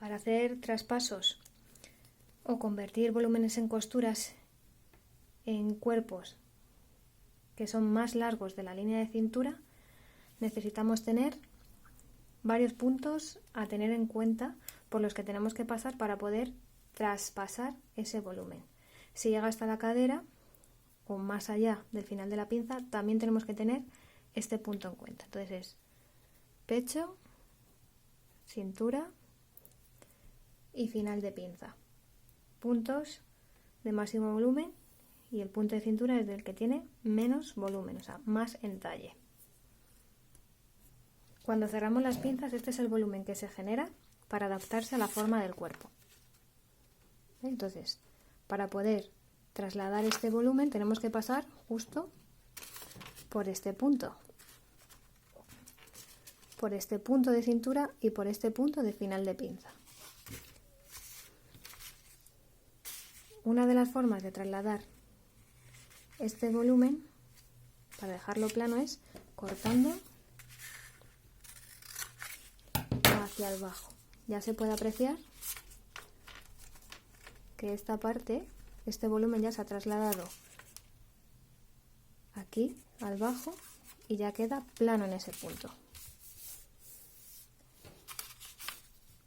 para hacer traspasos o convertir volúmenes en costuras en cuerpos que son más largos de la línea de cintura, necesitamos tener varios puntos a tener en cuenta por los que tenemos que pasar para poder traspasar ese volumen. Si llega hasta la cadera o más allá del final de la pinza, también tenemos que tener este punto en cuenta. Entonces es pecho, cintura y final de pinza. Puntos de máximo volumen y el punto de cintura es el que tiene menos volumen, o sea, más entalle. Cuando cerramos las pinzas, este es el volumen que se genera para adaptarse a la forma del cuerpo. Entonces, para poder trasladar este volumen tenemos que pasar justo por este punto de cintura y por este punto de final de pinza. Una de las formas de trasladar este volumen para dejarlo plano es cortando hacia el bajo. Ya se puede apreciar que esta parte, este volumen ya se ha trasladado aquí al bajo y ya queda plano en ese punto.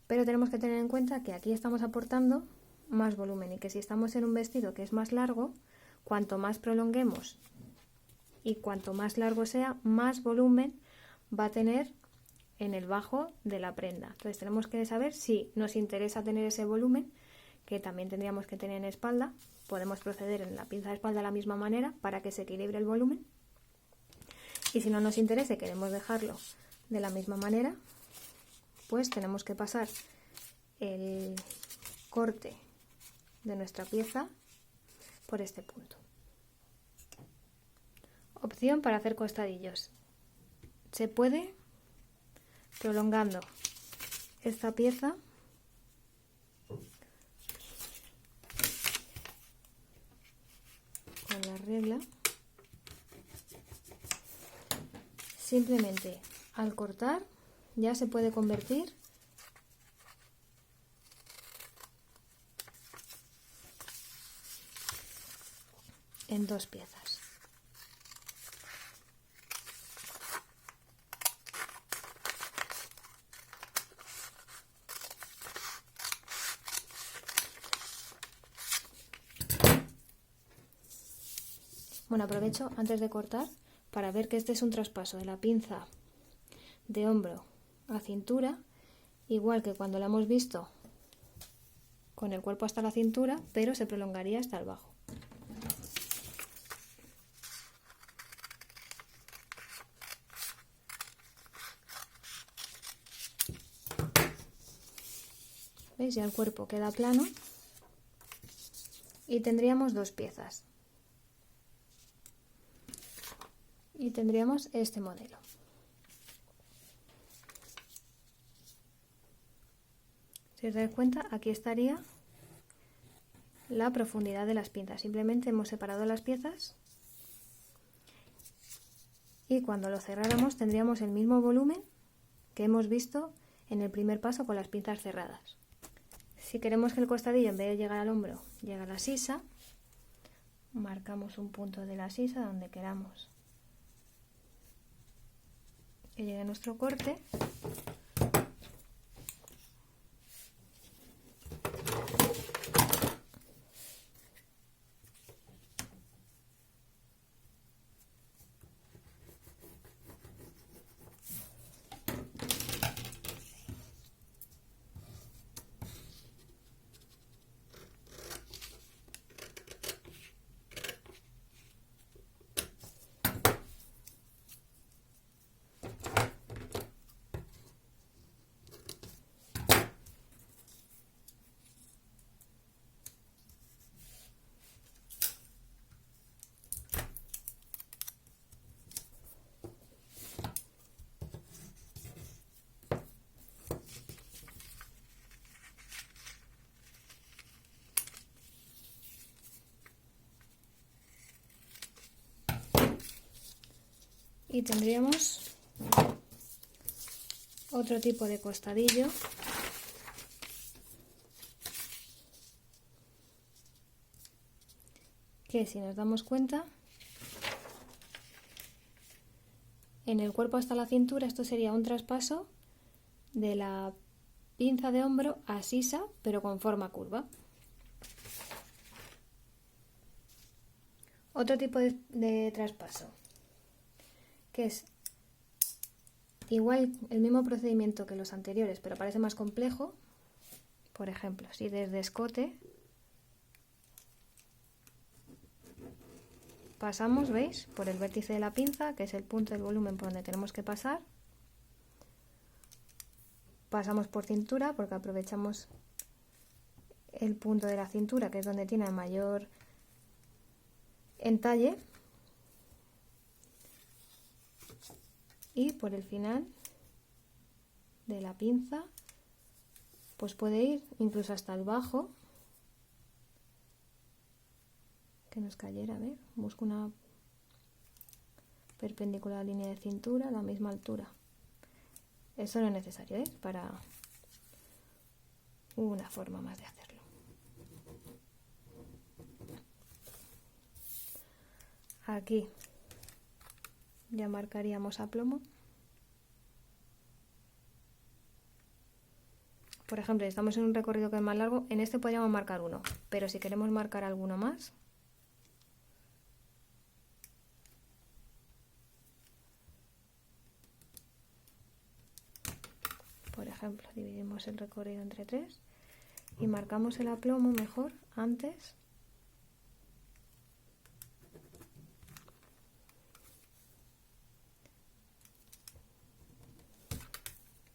Pero tenemos que tener en cuenta que aquí estamos aportando más volumen y que si estamos en un vestido que es más largo, cuanto más prolonguemos y cuanto más largo sea, más volumen va a tener en el bajo de la prenda. Entonces tenemos que saber si nos interesa tener ese volumen, que también tendríamos que tener en espalda. Podemos proceder en la pinza de espalda de la misma manera para que se equilibre el volumen. Y si no nos interesa y queremos dejarlo de la misma manera, pues tenemos que pasar el corte de nuestra pieza por este punto. Opción para hacer costadillos. Se puede prolongando esta pieza con la regla. Simplemente al cortar ya se puede convertir en dos piezas. Bueno, aprovecho antes de cortar para ver que este es un traspaso de la pinza de hombro a cintura, igual que cuando la hemos visto con el cuerpo hasta la cintura, pero se prolongaría hasta el bajo. ¿Veis? Ya el cuerpo queda plano y tendríamos dos piezas. Y tendríamos este modelo. Si os dais cuenta, aquí estaría la profundidad de las pinzas. Simplemente hemos separado las piezas y cuando lo cerráramos tendríamos el mismo volumen que hemos visto en el primer paso con las pinzas cerradas. Si queremos que el costadillo, en vez de llegar al hombro, llegue a la sisa, marcamos un punto de la sisa donde queramos que llegue nuestro corte. Y tendríamos otro tipo de costadillo que si nos damos cuenta, en el cuerpo hasta la cintura esto sería un traspaso de la pinza de hombro a sisa, pero con forma curva. Otro tipo de traspaso, que es igual el mismo procedimiento que los anteriores, pero parece más complejo. Por ejemplo, si desde escote pasamos, ¿veis?, por el vértice de la pinza, que es el punto del volumen por donde tenemos que pasar. Pasamos por cintura porque aprovechamos el punto de la cintura, que es donde tiene el mayor entalle, y por el final de la pinza pues puede ir incluso hasta el bajo, que nos cayera. A ver, busco una perpendicular a la línea de cintura a la misma altura. Eso no es necesario, ¿eh? Para una forma más de hacerlo. Aquí ya marcaríamos a plomo. Por ejemplo, si estamos en un recorrido que es más largo, en este podríamos marcar uno, pero si queremos marcar alguno más, por ejemplo, dividimos el recorrido entre 3 y marcamos el aplomo mejor antes.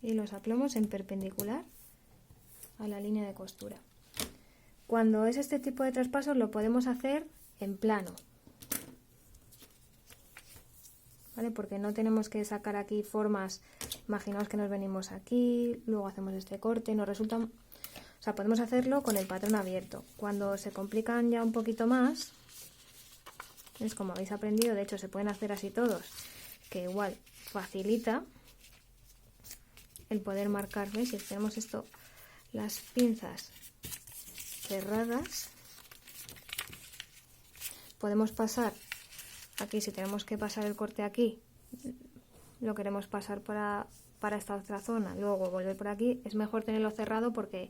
Y los aplomos en perpendicular a la línea de costura. Cuando es este tipo de traspasos lo podemos hacer en plano, ¿vale? Porque no tenemos que sacar aquí formas. Imaginaos que nos venimos aquí, luego hacemos este corte, nos resulta, o sea, podemos hacerlo con el patrón abierto. Cuando se complican ya un poquito más, es como habéis aprendido, de hecho se pueden hacer así todos, que igual facilita el poder marcar. ¿Veis? Si tenemos esto, las pinzas cerradas, podemos pasar aquí, si tenemos que pasar el corte aquí, lo queremos pasar para esta otra zona, luego volver por aquí. Es mejor tenerlo cerrado porque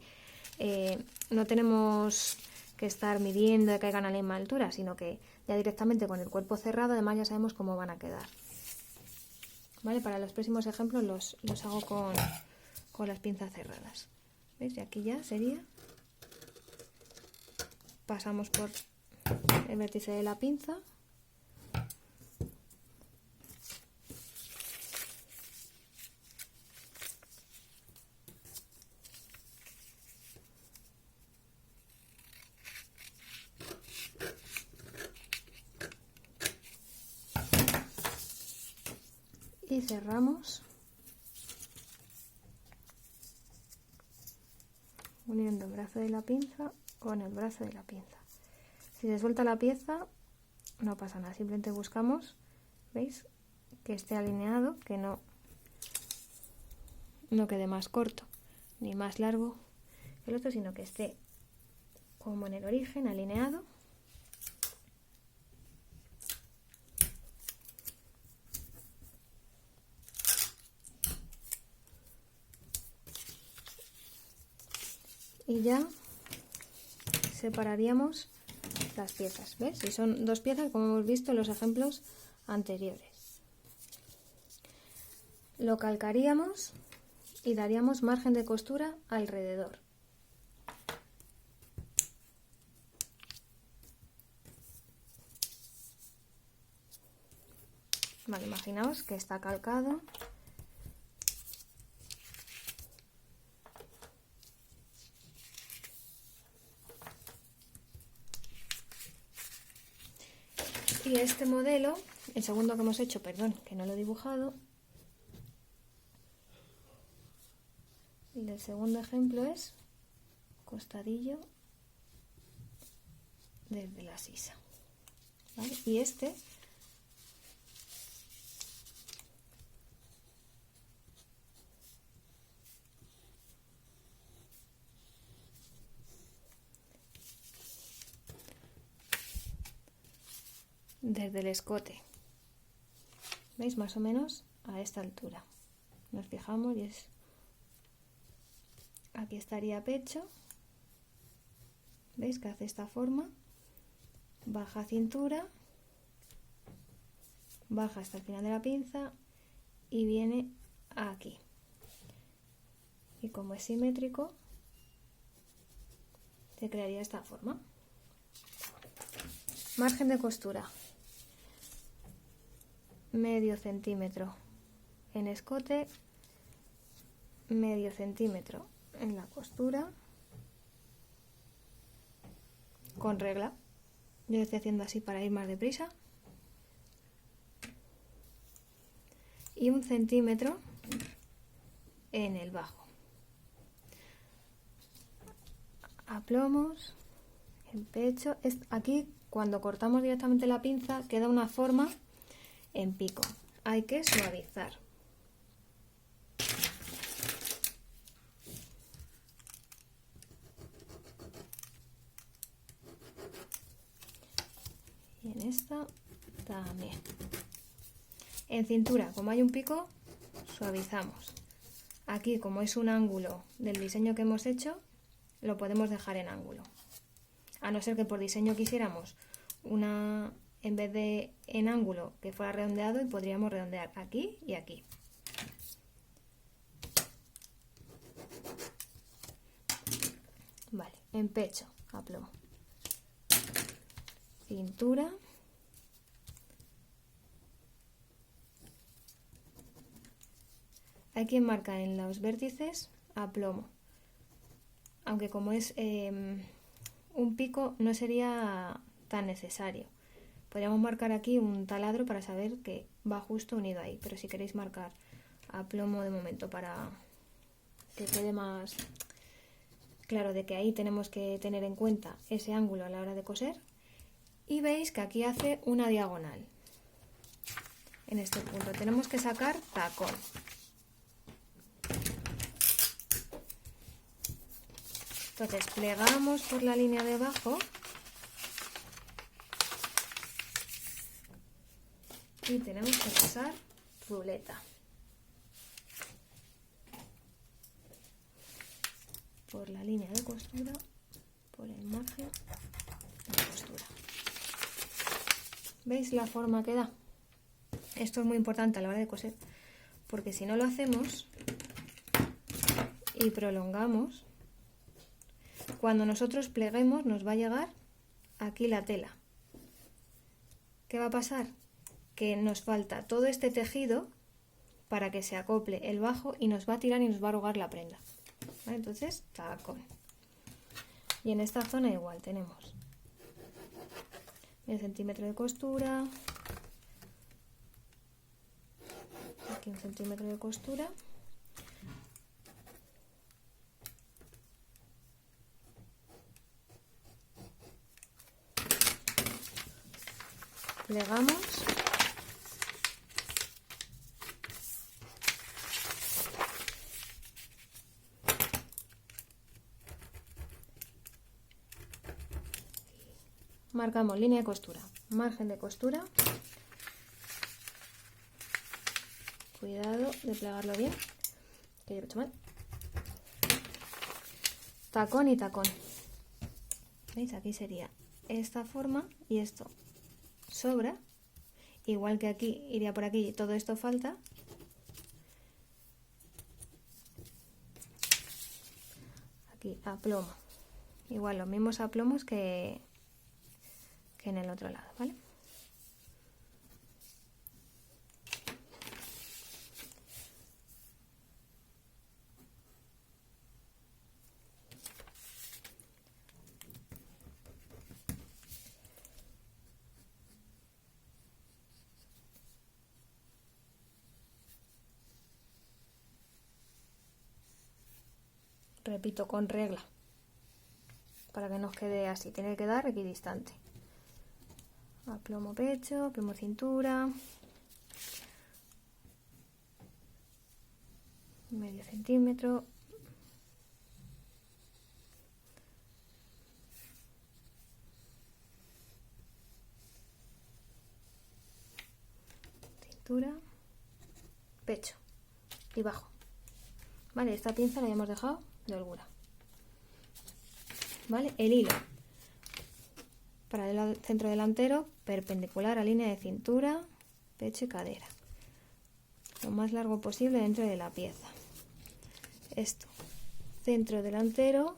no tenemos que estar midiendo que caigan a la misma altura, sino que ya directamente con el cuerpo cerrado, además ya sabemos cómo van a quedar. ¿Vale? Para los próximos ejemplos los hago con las pinzas cerradas. ¿Veis? Y aquí ya sería, pasamos por el vértice de la pinza, y cerramos uniendo el brazo de la pinza con el brazo de la pinza. Si se suelta la pieza no pasa nada, simplemente buscamos, ¿veis?, que esté alineado, que no quede más corto ni más largo que el otro, sino que esté como en el origen, alineado. Y ya separaríamos las piezas, ¿ves? Si son dos piezas, como hemos visto en los ejemplos anteriores. Lo calcaríamos y daríamos margen de costura alrededor. Vale, imaginaos que está calcado. Y este modelo, el segundo que hemos hecho, perdón, que no lo he dibujado. El segundo ejemplo es costadillo desde la sisa, ¿vale? Y este desde el escote. ¿Veis? Más o menos a esta altura. Nos fijamos y es... Aquí estaría pecho. ¿Veis que hace esta forma? Baja cintura, baja hasta el final de la pinza y viene aquí. Y como es simétrico, se crearía esta forma. Margen de costura. Medio centímetro en escote, medio centímetro en la costura, con regla. Yo lo estoy haciendo así para ir más deprisa. Y 1 centímetro en el bajo. Aplomos en pecho. Aquí, cuando cortamos directamente la pinza, queda una forma en pico. Hay que suavizar. Y en esta también. En cintura, como hay un pico, suavizamos. Aquí, como es un ángulo del diseño que hemos hecho, lo podemos dejar en ángulo. A no ser que por diseño quisiéramos una, en vez de en ángulo, que fuera redondeado, y podríamos redondear aquí y aquí. Vale, en pecho, aplomo. Cintura. Hay quien marca en los vértices a plomo, aunque como es un pico no sería tan necesario. Podríamos marcar aquí un taladro para saber que va justo unido ahí, pero si queréis marcar a plomo de momento para que quede más claro de que ahí tenemos que tener en cuenta ese ángulo a la hora de coser. Y veis que aquí hace una diagonal. En este punto tenemos que sacar tacón. Entonces plegamos por la línea de abajo y tenemos que pasar ruleta por la línea de costura, por el margen de costura. ¿Veis la forma que da? Esto es muy importante a la hora de coser, porque si no lo hacemos y prolongamos, cuando nosotros pleguemos nos va a llegar aquí la tela. ¿Qué va a pasar? Que nos falta todo este tejido para que se acople el bajo y nos va a tirar y nos va a arrugar la prenda. ¿Vale? Entonces, tacón. Y en esta zona igual tenemos medio centímetro de costura, aquí 1 centímetro de costura, plegamos marcamos línea de costura, margen de costura, cuidado de plegarlo bien, que yo lo he hecho mal, tacón y tacón. ¿Veis? Aquí sería esta forma y esto sobra, igual que aquí iría por aquí, todo esto falta. Aquí aplomo, igual los mismos aplomos que en el otro lado, ¿vale? Repito, con regla, para que nos quede así, tiene que quedar equidistante. Aplomo pecho, aplomo cintura, medio centímetro, cintura, pecho y bajo. Vale, esta pinza la hemos dejado de holgura. Vale, el hilo paralelo al centro delantero, perpendicular a línea de cintura, pecho y cadera, lo más largo posible dentro de la pieza. Esto, centro delantero,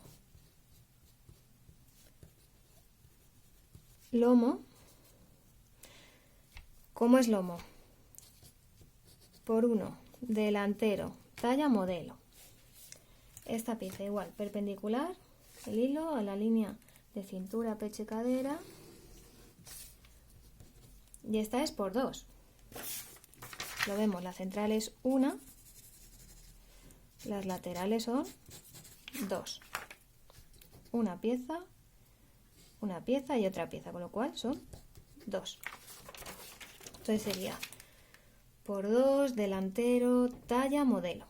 lomo. ¿Cómo es lomo? Por 1, delantero, talla modelo. Esta pieza igual, perpendicular, el hilo a la línea de cintura, pecho y cadera. Y esta es por 2. Lo vemos, la central es 1, las laterales son 2. Una pieza y otra pieza, con lo cual son 2. Entonces sería por 2, delantero, talla modelo.